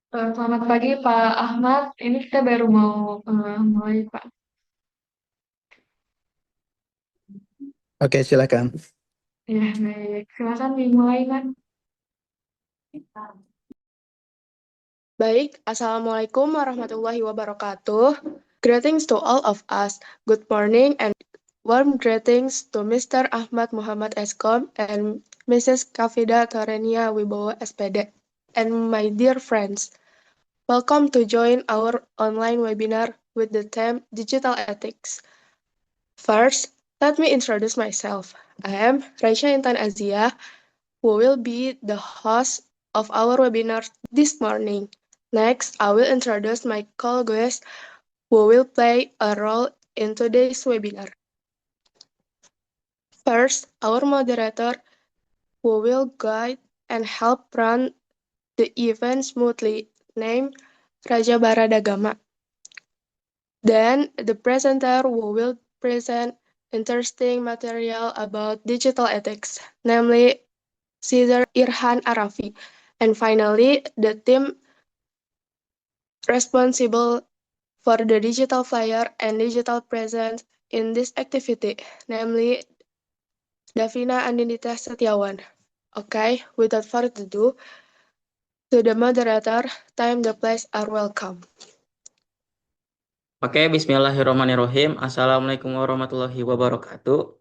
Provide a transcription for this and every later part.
Selamat pagi Pak Ahmad. Ini kita baru mau mulai Pak. Oke, silakan. Ya, baik. Silakan dimulai Pak. Baik, Assalamualaikum warahmatullahi wabarakatuh. Greetings to all of us. Good morning and warm greetings to Mr. Ahmad Muhammad Eskom and Mrs. Kafida Torenia Wibowo SPD and my dear friends. Welcome to join our online webinar with the theme Digital Ethics. First, let me introduce myself. I am Raisha Intan Azia, who will be the host of our webinar this morning. Next, I will introduce my co-guests who will play a role in today's webinar. First, our moderator who will guide and help run the event smoothly, named Raja Baradagama. Then, the presenter who will present interesting material about digital ethics, namely Cesar Irhan Arafi. And finally, the team responsible for the digital flyer and digital presence in this activity, namely Davina Andinita Setiawan. Okay, without further ado, to the moderator, time the place are welcome. Oke, Bismillahirrahmanirrahim. Assalamualaikum warahmatullahi wabarakatuh.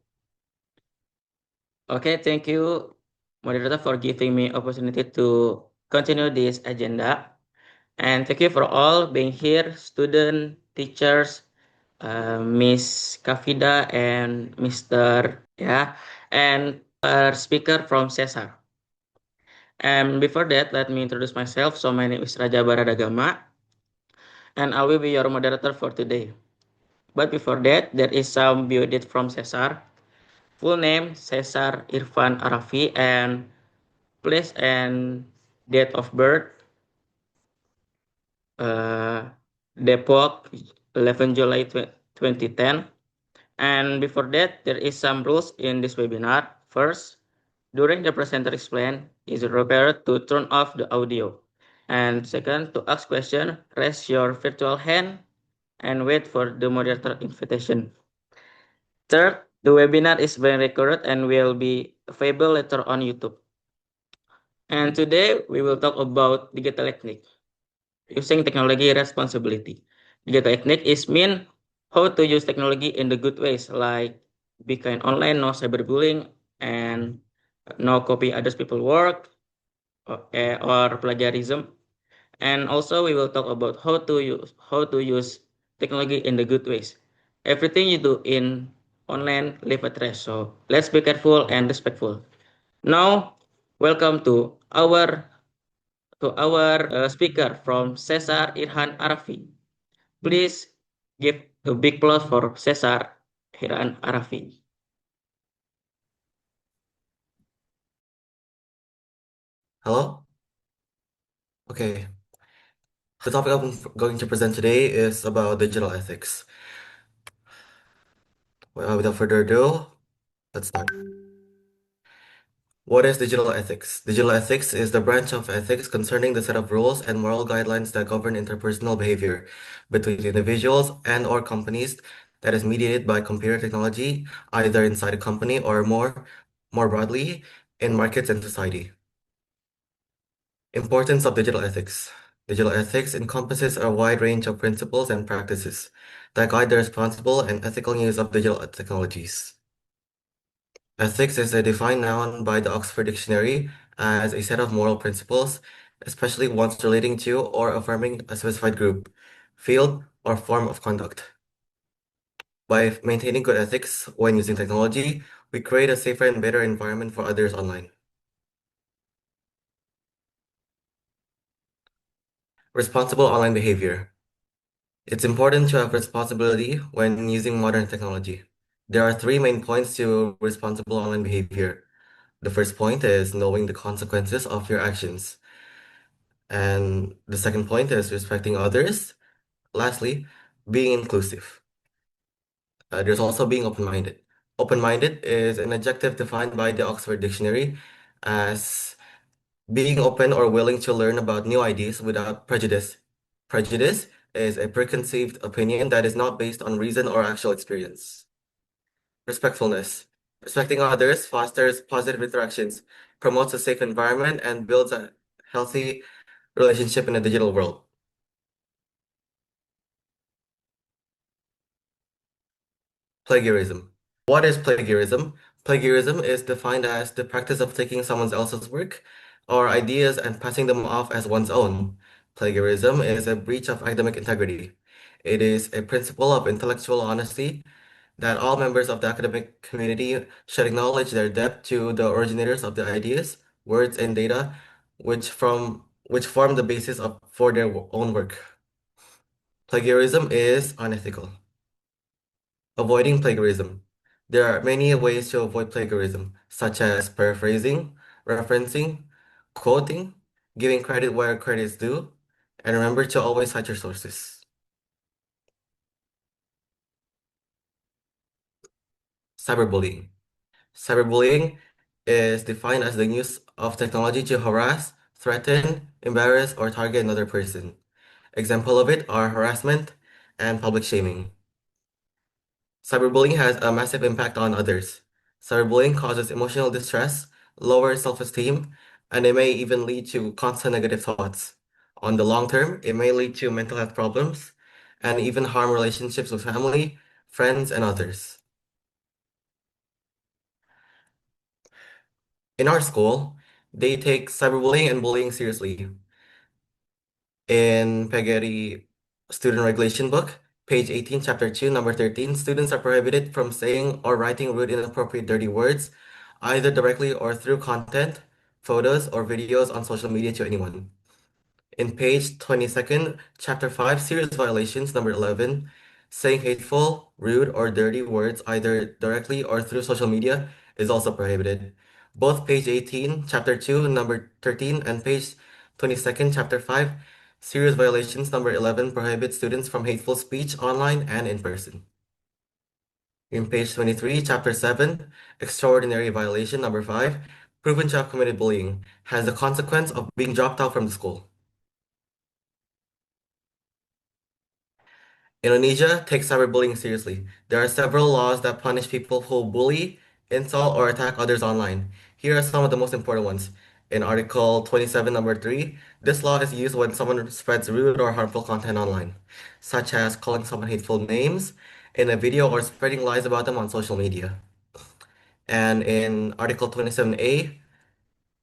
Okay, thank you, moderator, for giving me opportunity to continue this agenda. And thank you for all being here, student, teachers, Miss Kafida and Mr. and our speaker from Cesar. And before that, let me introduce myself. So my name is Raja Baradagama, and I will be your moderator for today. But before that, there is some biodate from Cesar. Full name Cesar Irfan Arafi, and place and date of birth Depok 11 July 2010. And before that, there is some rules in this webinar. First, during the presenter explain, is required to turn off the audio. And second, to ask question, raise your virtual hand and wait for the moderator invitation. Third, the webinar is being recorded and will be available later on YouTube. And today we will talk about digital technique, using technology responsibility. Digital technique is mean how to use technology in the good ways, like be kind online, no cyberbullying, and no copy others people work or plagiarism. And also we will talk about how to use technology in the good ways. Everything you do in online leave a trace. So let's be careful and respectful. Now, welcome to our speaker from Cesar Irhan Arafi. Please give a big applause for Cesar Irhan Arafi. Hello? Okay. The topic I'm going to present today is about digital ethics. Without further ado, let's start. What is digital ethics? Digital ethics is the branch of ethics concerning the set of rules and moral guidelines that govern interpersonal behavior between individuals and/or companies that is mediated by computer technology, either inside a company or more broadly in markets and society. Importance of digital ethics. Digital ethics encompasses a wide range of principles and practices that guide the responsible and ethical use of digital technologies. Ethics is a defined noun by the Oxford Dictionary as a set of moral principles, especially ones relating to or affirming a specified group, field, or form of conduct. By maintaining good ethics when using technology, we create a safer and better environment for others online. Responsible online behavior. It's important to have responsibility when using modern technology. There are three main points to responsible online behavior. The first point is knowing the consequences of your actions. And the second point is respecting others. Lastly, being inclusive. There's also being open-minded. Open-minded is an adjective defined by the Oxford Dictionary as Being open or willing to learn about new ideas without prejudice. Prejudice is a preconceived opinion that is not based on reason or actual experience. Respectfulness. Respecting others fosters positive interactions, promotes a safe environment, and builds a healthy relationship in a digital world. Plagiarism. What is plagiarism? Plagiarism is defined as the practice of taking someone else's work or ideas and passing them off as one's own. Plagiarism is a breach of academic integrity. It is a principle of intellectual honesty that all members of the academic community should acknowledge their debt to the originators of the ideas, words, and data which form the basis for their own work. Plagiarism is unethical. Avoiding plagiarism. There are many ways to avoid plagiarism, such as paraphrasing, referencing, quoting, giving credit where credit is due, and remember to always cite your sources. Cyberbullying. Cyberbullying is defined as the use of technology to harass, threaten, embarrass, or target another person. Example of it are harassment and public shaming. Cyberbullying has a massive impact on others. Cyberbullying causes emotional distress, lowers self-esteem, and it may even lead to constant negative thoughts. On the long term, it may lead to mental health problems and even harm relationships with family, friends, and others. In our school, they take cyberbullying and bullying seriously. In Pegeri Student Regulation Book, page 18, chapter 2, number 13, students are prohibited from saying or writing rude, inappropriate, dirty words, either directly or through content, photos, or videos on social media to anyone. In page 22nd, chapter 5, serious violations, number 11, saying hateful, rude, or dirty words either directly or through social media is also prohibited. Both page 18, chapter 2, number 13, and page 22nd, chapter 5, serious violations, number 11, prohibit students from hateful speech online and in person. In page 23, chapter 7, extraordinary violation, number 5, proven to have committed bullying, has the consequence of being dropped out from the school. Indonesia takes cyberbullying seriously. There are several laws that punish people who bully, insult, or attack others online. Here are some of the most important ones. In Article 27, number 3, this law is used when someone spreads rude or harmful content online, such as calling someone hateful names in a video or spreading lies about them on social media. And in Article 27A,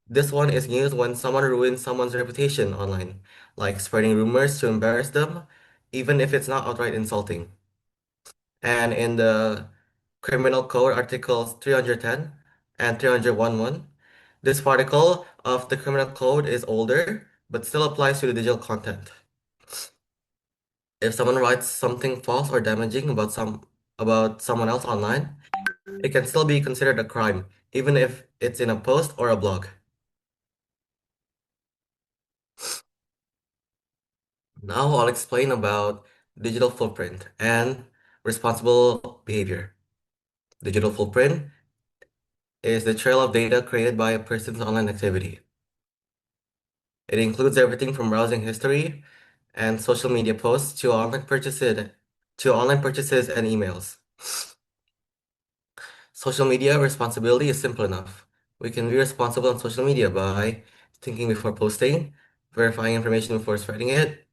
this one is used when someone ruins someone's reputation online, like spreading rumors to embarrass them, even if it's not outright insulting. And in the Criminal Code Articles 310 and 311, this particle of the Criminal Code is older, but still applies to the digital content. If someone writes something false or damaging about someone else online, it can still be considered a crime, even if it's in a post or a blog. Now I'll explain about digital footprint and responsible behavior. Digital footprint is the trail of data created by a person's online activity. It includes everything from browsing history and social media posts to online purchases and emails. Social media responsibility is simple enough. We can be responsible on social media by thinking before posting, verifying information before spreading it,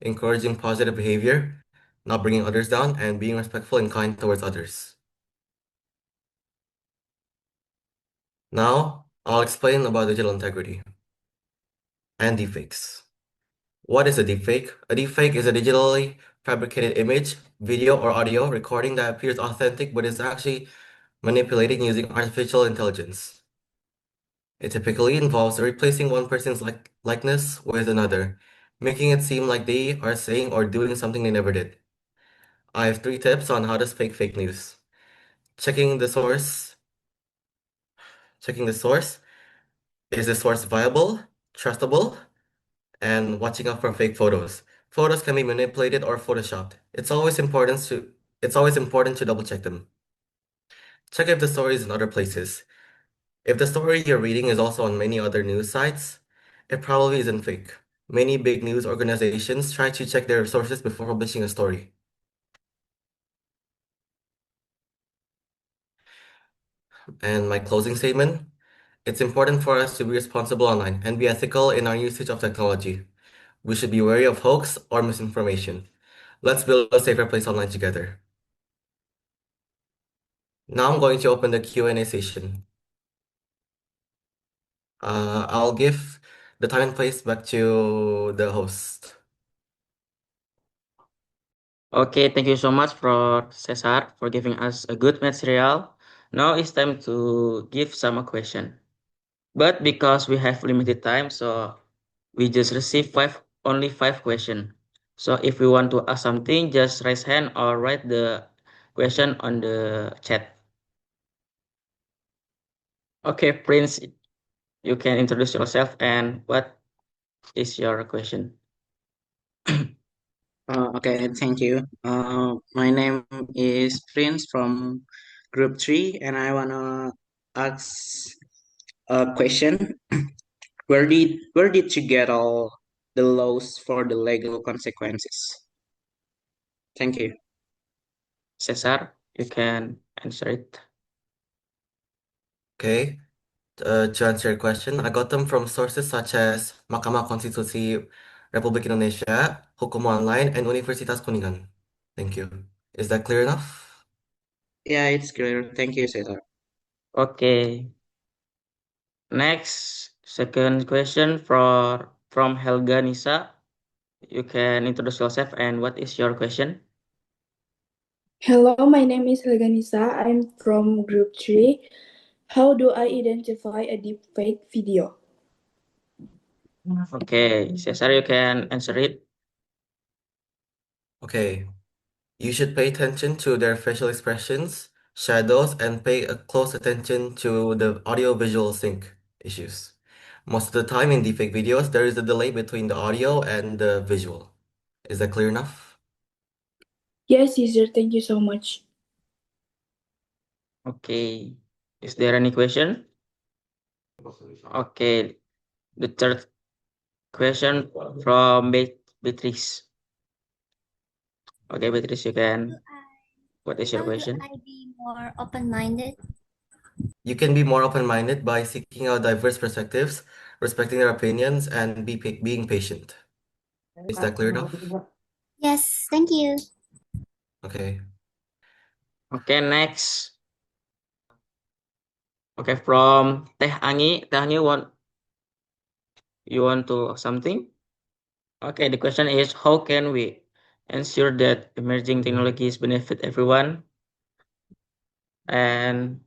encouraging positive behavior, not bringing others down, and being respectful and kind towards others. Now, I'll explain about digital integrity and deepfakes. What is a deepfake? A deepfake is a digitally fabricated image, video, or audio recording that appears authentic but is actually manipulated using artificial intelligence. It typically involves replacing one person's likeness with another, making it seem like they are saying or doing something they never did. I have 3 tips on how to fake news. Checking the source. Checking the source. Is the source viable, trustable, and watching out for fake photos. Photos can be manipulated or photoshopped. It's always important to double check them. Check if the story is in other places. If the story you're reading is also on many other news sites, It probably isn't fake. Many big news organizations try to check their sources before publishing a story. And my closing statement, it's important for us to be responsible online and be ethical in our usage of technology. We should be wary of hoax or misinformation. Let's build a safer place online together. Now I'm going to open the Q&A session. I'll give the time and place back to the host. Okay, thank you so much for Cesar for giving us a good material. Now it's time to give some question. But because we have limited time, so we just received only five question. So if you want to ask something, just raise hand or write the question on the chat. Okay, Prince, you can introduce yourself and what is your question? Okay, thank you. My name is Prince from Group 3, and I wanna ask a question. Where did you get all the laws for the legal consequences? Thank you. Cesar, you can answer it. Okay, to answer your question, I got them from sources such as Mahkamah Konstitusi Republik Indonesia, Hukum Online, and Universitas Kuningan. Thank you. Is that clear enough? Yeah, it's clear. Thank you, Cesar. Okay. Next, second question from Helga Nisa. You can introduce yourself and what is your question? Hello, my name is Leganisa. I'm from Group 3. How do I identify a deepfake video? Okay, Cesar, you can answer it. Okay, you should pay attention to their facial expressions, shadows, and pay a close attention to the audio-visual sync issues. Most of the time in deepfake videos, there is a delay between the audio and the visual. Is that clear enough? Yes, Caesar, thank you so much. Okay, is there any question? Okay, the third question from Beatrice. Okay, Beatrice, you can. What is your question? How do I be more open-minded? You can be more open-minded by seeking out diverse perspectives, respecting their opinions, and being patient. Is that clear enough? Yes, thank you. Okay. Okay, next. Okay, from Teh Angi. Teh Angi, you want to something? Okay, the question is how can we ensure that emerging technologies benefit everyone and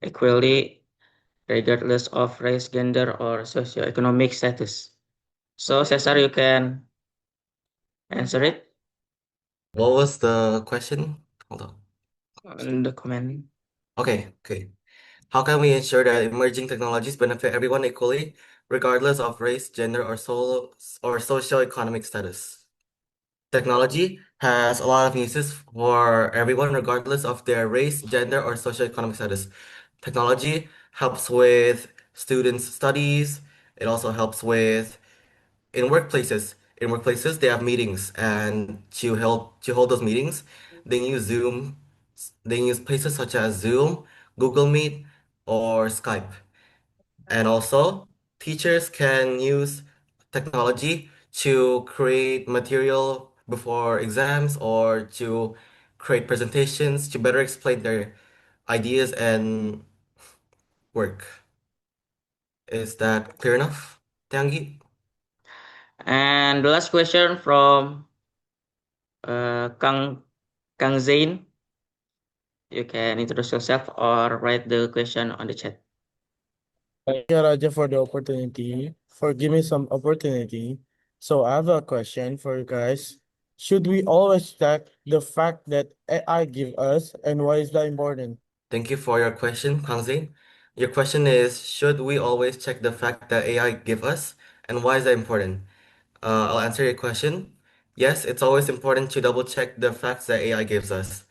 equally regardless of race, gender, or socioeconomic status? So, Cesar, you can answer it What was the question? Hold on. in the comment. Okay. How can we ensure that emerging technologies benefit everyone equally, regardless of race, gender, or socioeconomic status? Technology has a lot of uses for everyone, regardless of their race, gender, or socioeconomic status. Technology helps with students' studies. It also helps with in workplaces. In workplaces, they have meetings, and to hold those meetings, they use Zoom. They use places such as Zoom, Google Meet, or Skype. And also, teachers can use technology to create material before exams or to create presentations to better explain their ideas and work. Is that clear enough, Tiangi? And the last question from Kang Zain. You can introduce yourself or write the question on the chat. Thank you, Raja, for the opportunity, for giving some opportunity. So I have a question for you guys. Should we always check the fact that AI give us, and why is that important? Thank you for your question, Kang Zain. Your question is, should we always check the fact that AI give us, and why is that important? I'll answer your question. Yes, it's always important to double check the facts that AI gives us.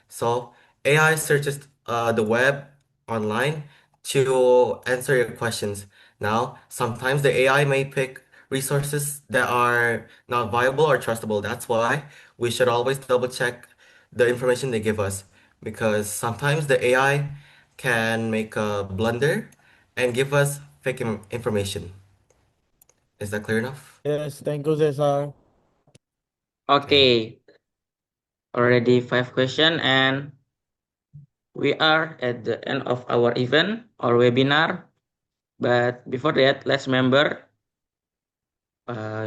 So AI searches the web online to answer your questions. Now, sometimes the AI may pick resources that are not viable or trustable. That's why we should always double check the information they give us, because sometimes the AI can make a blunder and give us fake information. Is that clear enough? Yes, thank you, Cesar. Okay, already 5 questions, and we are at the end of our event or webinar. But before that, let's remember,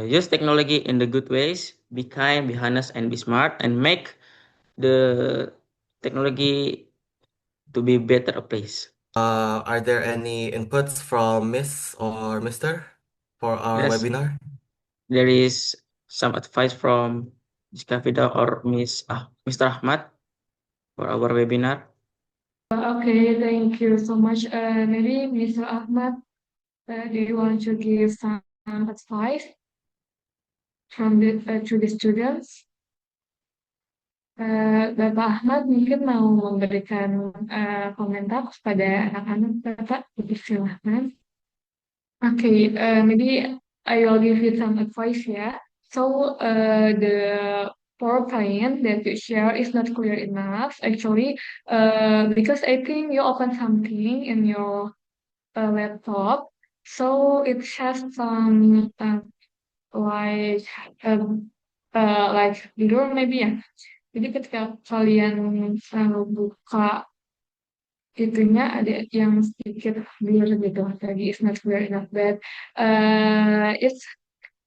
use technology in the good ways, be kind, be honest, and be smart, and make the technology to be better a place. Are there any inputs from Miss or Mr. for our Yes, webinar? there is some advice from Ms. Kafida or Mr. Ahmad for our webinar. Okay, thank you so much. Maybe Mr. Ahmad, do you want to give some advice from to the students? Bapak Ahmad mungkin mau memberikan komentar kepada anak-anak. Bapak, silahkan. Okay, maybe I will give you some advice, yeah. So, the PowerPoint that you share is not clear enough, actually, because I think you open something in your laptop, so it has some like like blur maybe ya. Jadi ketika kalian buka itunya ada yang sedikit blur gitu. Tadi is not clear enough, but it's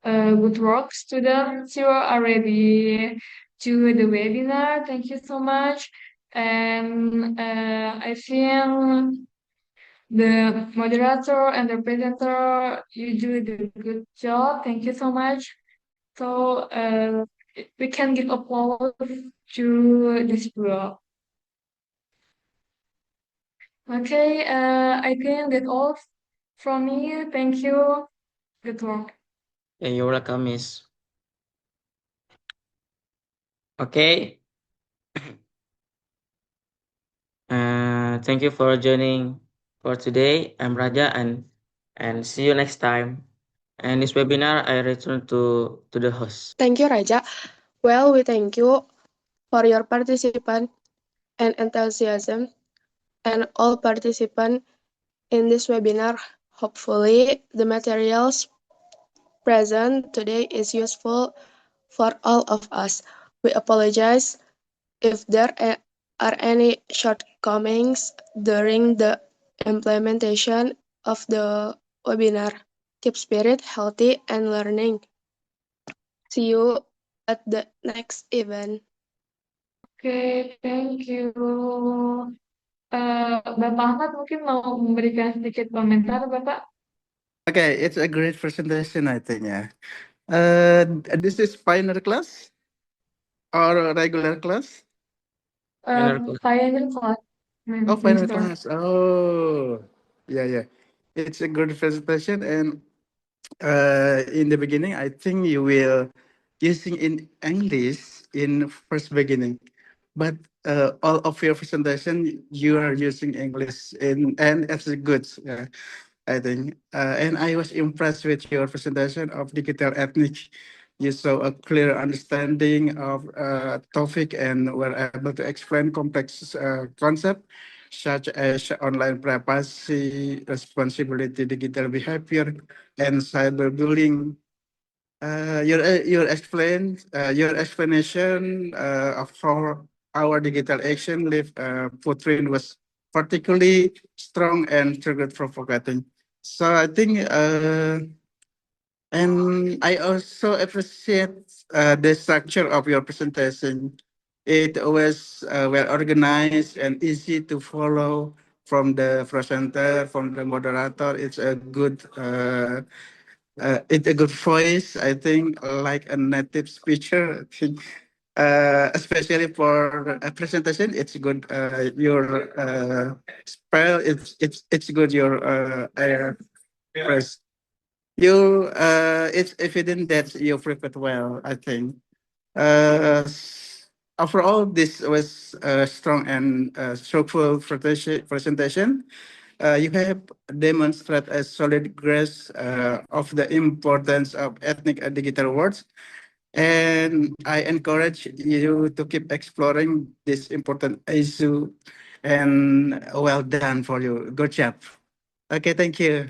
good work, students. You are already to the webinar. Thank you so much. And I think the moderator and the presenter, you do the good job. Thank you so much. So we can give applause to this group. Okay, I think that's all from me. Thank you. Good work. Yeah, you're welcome, Miss. Okay. Thank you for joining for today. I'm Raja, and see you next time. And this webinar, I return to the host. Thank you, Raja. Well, we thank you for your participation and enthusiasm, and all participants in this webinar. Hopefully, the materials present today is useful for all of us. We apologize if there are any shortcomings during the implementation of the webinar. Keep spirit healthy and learning. See you at the next event. Okay, thank you. Bapak Ahmad mungkin mau memberikan sedikit komentar, Bapak. Okay, it's a great presentation, I think. Yeah. This is pioneer class or regular class? Pioneer class. Oh, pioneer Mister. class. Oh, yeah. It's a good presentation, and in the beginning, I think you will using in English in first beginning, but all of your presentation you are using English and it's good. I think, and I was impressed with your presentation of digital ethnic. You saw a clear understanding of topic and were able to explain complex concept such as online privacy, responsibility, digital behavior, and cyberbullying. Your explanation of how our digital action live footprint was particularly strong and triggered provocating. So I think, and I also appreciate the structure of your presentation. It was well organized and easy to follow from the presenter, from the moderator. It's a good voice. I think like a native speaker. I think, especially for a presentation, it's good. Your spell, it's good. Your air press. It's evident that you prepared well, I think. Overall, this was a strong and fruitful presentation. you have demonstrated a solid grasp of the importance of ethnic and digital words. And I encourage you to keep exploring this important issue. And well done for you. Good job. Okay, thank you.